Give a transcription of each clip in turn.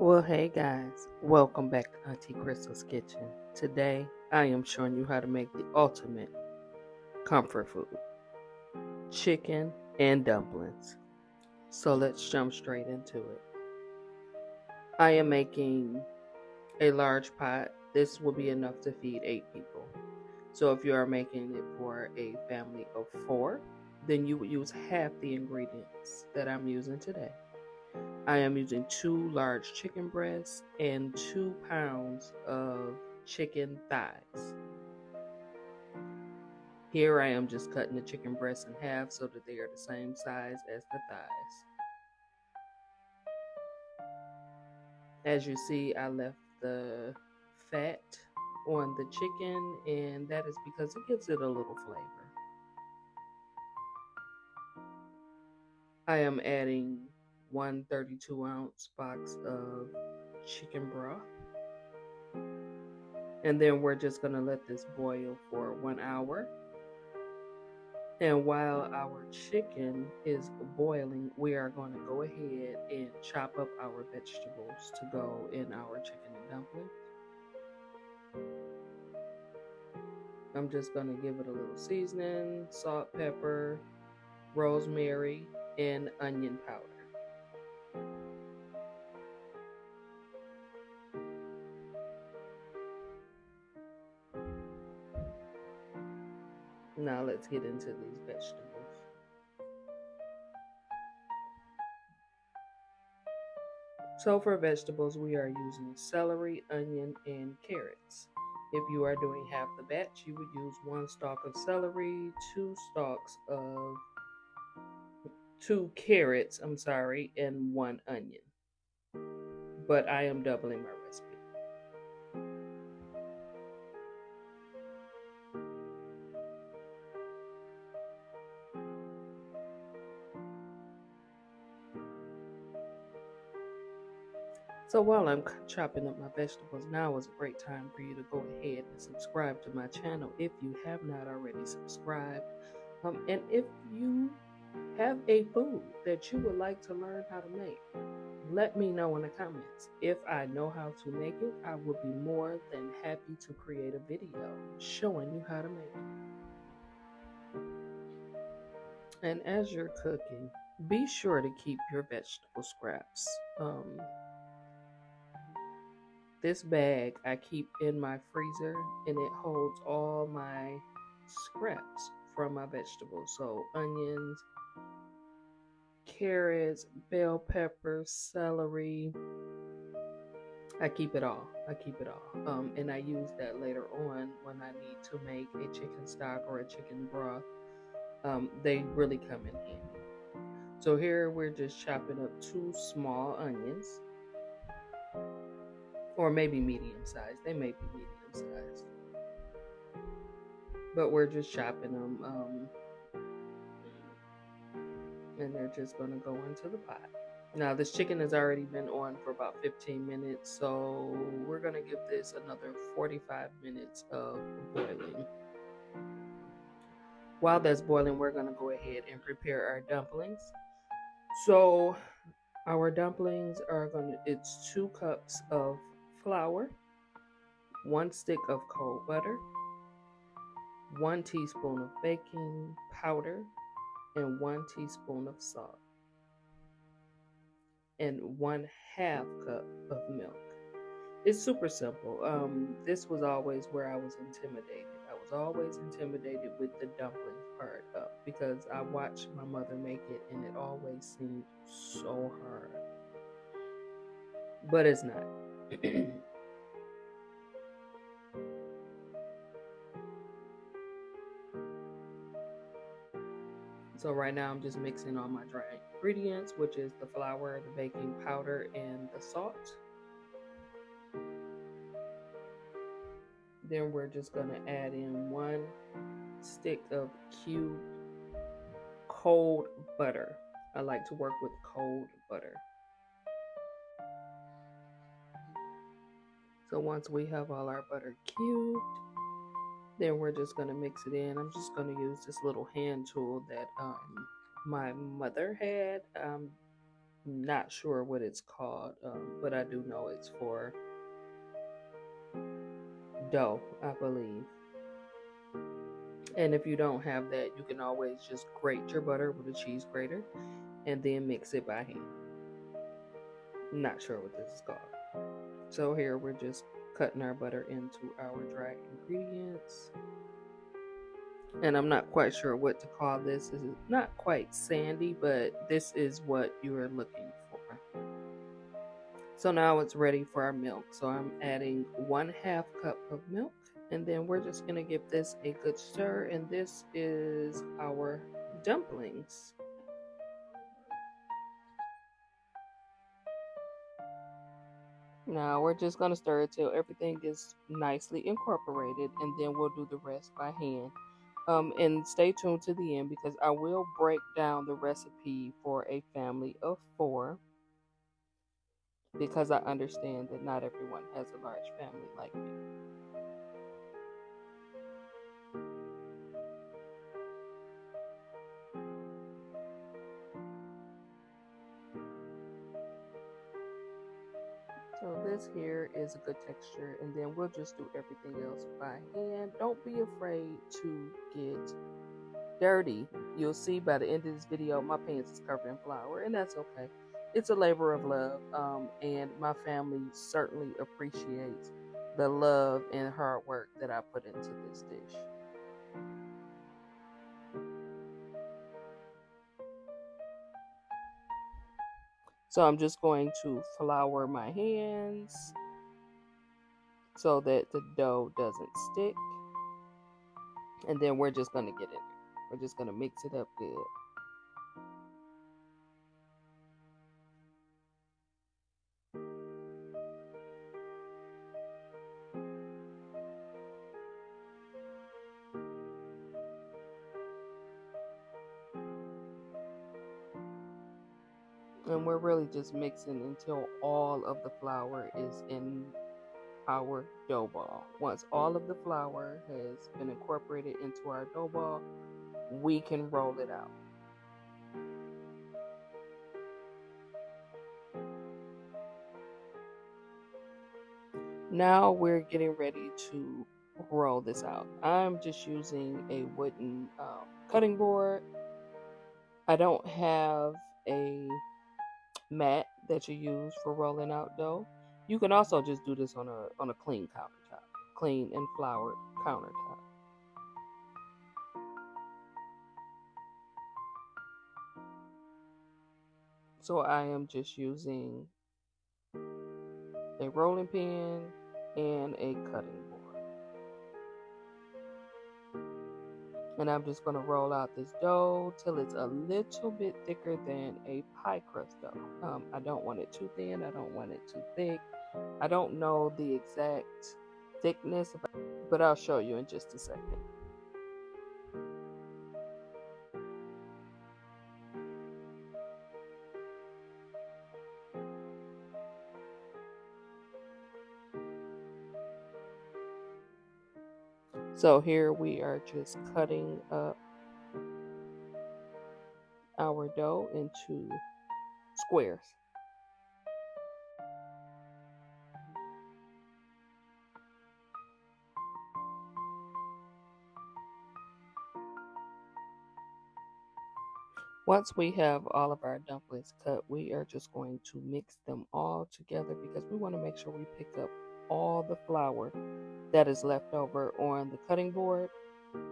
Well, hey guys, welcome back to Auntie Crystal's Kitchen. Today, I am showing you how to make the ultimate comfort food, chicken and dumplings. So let's jump straight into it. I am making a large pot. This will be enough to feed 8 people. So if you are making it for a family of 4, then you would use half the ingredients that I'm using today. I am using 2 large chicken breasts and 2 pounds of chicken thighs. Here I am just cutting the chicken breasts in half so that they are the same size as the thighs. As you see, I left the fat on the chicken, and that is because it gives it a little flavor. I am adding 1 32-ounce box of chicken broth. And then we're just going to let this boil for 1 hour. And while our chicken is boiling, we are going to go ahead and chop up our vegetables to go in our chicken and dumplings. I'm just going to give it a little seasoning, salt, pepper, rosemary, and onion powder. Now let's get into these vegetables. So for vegetables, we are using celery, onion, and carrots. If you are doing half the batch, you would use 1 stalk of celery, 2 carrots, and 1 onion. But I am doubling my recipe. So while I'm chopping up my vegetables, now is a great time for you to go ahead and subscribe to my channel if you have not already subscribed. And if you have a food that you would like to learn how to make, let me know in the comments. If I know how to make it, I will be more than happy to create a video showing you how to make it. And as you're cooking, be sure to keep your vegetable scraps. This bag I keep in my freezer, and it holds all my scraps from my vegetables. So onions, carrots, bell peppers, celery. I keep it all. And I use that later on when I need to make a chicken stock or a chicken broth. They really come in handy. So here we're just chopping up 2 small onions, or maybe medium size. They may be medium sized, but we're just chopping them, and they're just gonna go into the pot. Now this chicken has already been on for about 15 minutes, so we're gonna give this another 45 minutes of boiling. While that's boiling, we're gonna go ahead and prepare our dumplings. So our dumplings it's 2 cups of flour, 1 stick of cold butter, 1 teaspoon of baking powder, and 1 teaspoon of salt, and 1/2 cup of milk. It's super simple. This was always where I was intimidated. I was always intimidated with the dumplings part because I watched my mother make it, and it always seemed so hard. But it's not. So right now I'm just mixing all my dry ingredients, which is the flour, the baking powder, and the salt. Then we're just going to add in 1 stick of cubed cold butter. I like to work with cold butter. So once we have all our butter cubed, then we're just going to mix it in. I'm just going to use this little hand tool that my mother had. Not sure what it's called, but I do know it's for dough, I believe. And if you don't have that, you can always just grate your butter with a cheese grater and then mix it by hand. Not sure what this is called. So here we're just cutting our butter into our dry ingredients. And I'm not quite sure what to call this. This is not quite sandy, but this is what you are looking for. So now it's ready for our milk. So I'm adding 1/2 cup of milk, and then we're just going to give this a good stir. And this is our dumplings. Now we're just going to stir it till everything is nicely incorporated, and then we'll do the rest by hand. And stay tuned to the end because I will break down the recipe for a family of 4 because I understand that not everyone has a large family like me. So this here is a good texture, and then we'll just do everything else by hand. Don't be afraid to get dirty. You'll see by the end of this video, my pants is covered in flour, and that's okay. It's a labor of love, and my family certainly appreciates the love and hard work that I put into this dish. So I'm just going to flour my hands so that the dough doesn't stick. And then we're just going to get it. We're just going to mix it up good. And we're really just mixing until all of the flour is in our dough ball. Once all of the flour has been incorporated into our dough ball, we can roll it out. Now we're getting ready to roll this out. I'm just using a wooden cutting board. I don't have a mat that you use for rolling out dough. You can also just do this on a clean countertop, clean and floured countertop. So I am just using a rolling pin and a cutting board. And I'm just going to roll out this dough till it's a little bit thicker than a pie crust dough. I don't want it too thin. I don't want it too thick. I don't know the exact thickness, but I'll show you in just a second. So here we are just cutting up our dough into squares. Once we have all of our dumplings cut, we are just going to mix them all together because we want to make sure we pick up all the flour that is left over on the cutting board.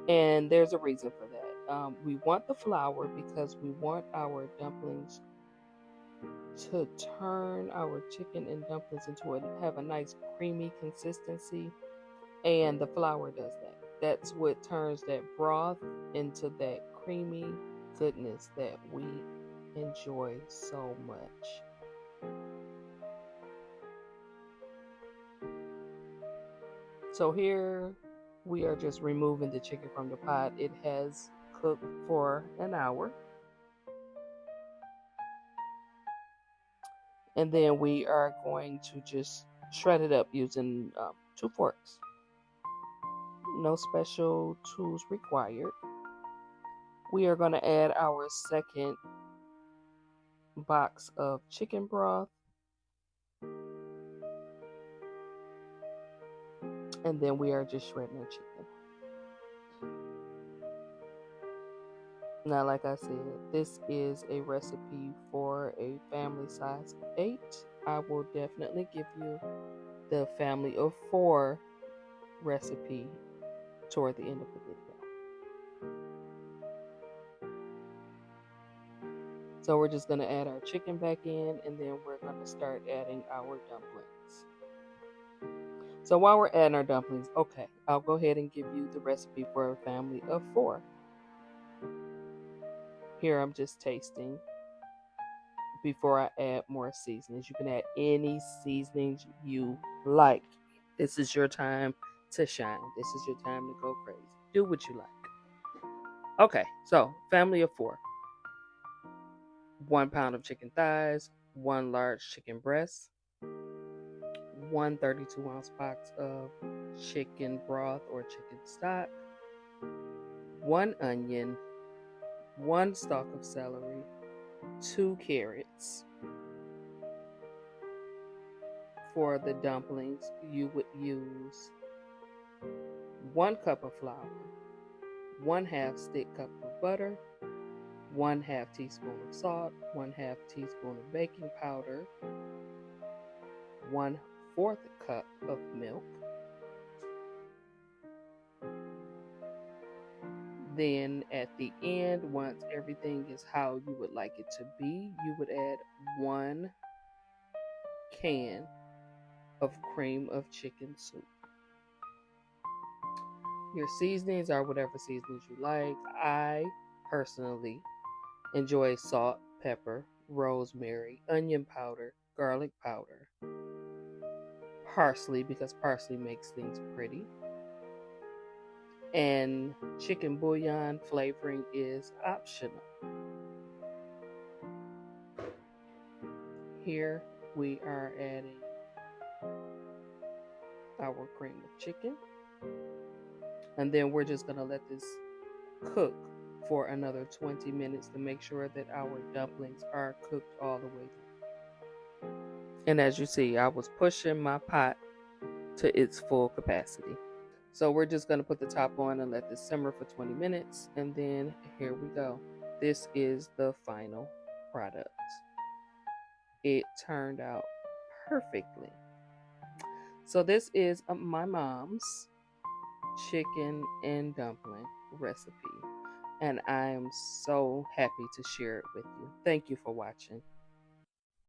And there's a reason for that. We want the flour because we want our dumplings to turn our chicken and dumplings have a nice creamy consistency, and the flour does that. That's what turns that broth into that creamy goodness that we enjoy so much. So here we are just removing the chicken from the pot. It has cooked for an hour. And then we are going to just shred it up using 2 forks. No special tools required. We are going to add our second box of chicken broth, and then we are just shredding our chicken. Now, like I said, this is a recipe for a family size of 8. I will definitely give you the family of 4 recipe toward the end of the video. So we're just going to add our chicken back in, and then we're going to start adding our dumplings. So while we're adding our dumplings, okay, I'll go ahead and give you the recipe for a family of 4. Here I'm just tasting before I add more seasonings. You can add any seasonings you like. This is your time to shine. This is your time to go crazy. Do what you like. Okay, so family of 4. 1 pound of chicken thighs, 1 large chicken breast, 1 32-ounce box of chicken broth or chicken stock, 1 onion, 1 stalk of celery, 2 carrots. For the dumplings, you would use 1 cup of flour, 1/2 stick cup of butter, 1/2 teaspoon of salt, 1/2 teaspoon of baking powder, 1/4 cup of milk. Then at the end, once everything is how you would like it to be, you would add 1 can of cream of chicken soup. Your seasonings are whatever seasonings you like. I personally enjoy salt, pepper, rosemary, onion powder, garlic powder, parsley because parsley makes things pretty, and chicken bouillon flavoring is optional. Here we are adding our cream of chicken, and then we're just going to let this cook for another 20 minutes to make sure that our dumplings are cooked all the way through. And as you see, I was pushing my pot to its full capacity. So we're just going to put the top on and let this simmer for 20 minutes. And then here we go. This is the final product. It turned out perfectly. So this is my mom's chicken and dumpling recipe. And I am so happy to share it with you. Thank you for watching.